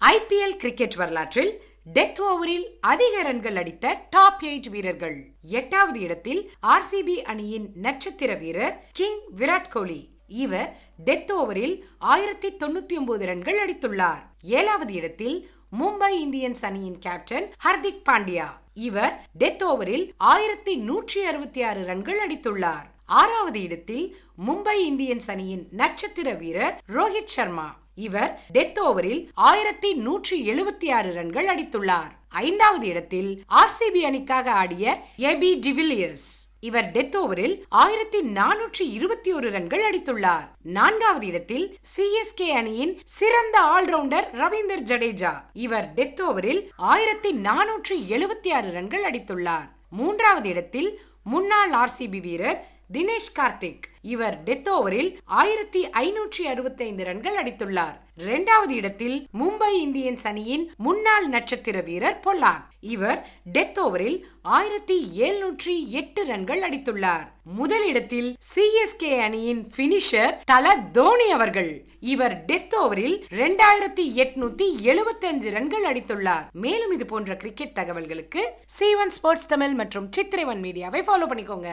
IPL cricket வரலாற்றில் death ஓவரில் அதிக ரன்கள் அடித்த டாப் 8 வீரர்கள். 8வது இடத்தில் RCB அணியின் நட்சத்திர வீரர் கிங் விராட் கோலி. இவர் டெத் ஓவரில் 1099 ரன்கள் அடித்துள்ளார். 7வது இடத்தில் மும்பை இந்தியன்ஸ் அணியின் கேப்டன் ஹர்திக் பாண்டியா. இவர் டெத் ஓவரில் 1166 ரன்கள் அடித்துள்ளார். 6வது இடத்தில் மும்பை இந்தியன்ஸ் அணியின் நட்சத்திர வீரர் ரோஹித் சர்மா. இவர் டெத் ஓவரில் 1176 ரன்கள் அடித்துள்ளார். 5வது இடத்தில் RCB அணிக்காக ஆடிய ஏபி டிவிலியர்ஸ். இவர் டெத் ஓவரில் 1421 ரன்கள் அடித்துள்ளார். 4வது இடத்தில் CSK அணியின் சிறந்த ஆல்ரவுண்டர் ரவீந்தர் ஜடேஜா. இவர் டெத் ஓவரில் 1476 ரன்கள் அடித்துள்ளார். 3வது இடத்தில் முன்னாள் RCB வீரர் தினேஷ் கார்த்திக். இவர் டெத் ஓவரில் 1565 ரன்கள் அடித்துள்ளார். 2வது இடத்தில் மும்பை இந்தியன்ஸ் அணியின் முன்னாள் நட்சத்திர வீரர் பொல்லார்ட். இவர் டெத் ஓவரில் 1708 ரன்கள் அடித்துள்ளார். முதலிடத்தில் CSK அணியின் பினிஷர் தல தோனி அவர்கள். இவர் டெத் ஓவரில் 2875 ரன்கள் அடித்துள்ளார். மேலும் இது போன்ற கிரிக்கெட் தகவல்களுக்கு C1 ஸ்போர்ட்ஸ் தமிழ் மற்றும் சித்திரை1 மீடியாவை ஃபாலோ பண்ணிக்கோங்க.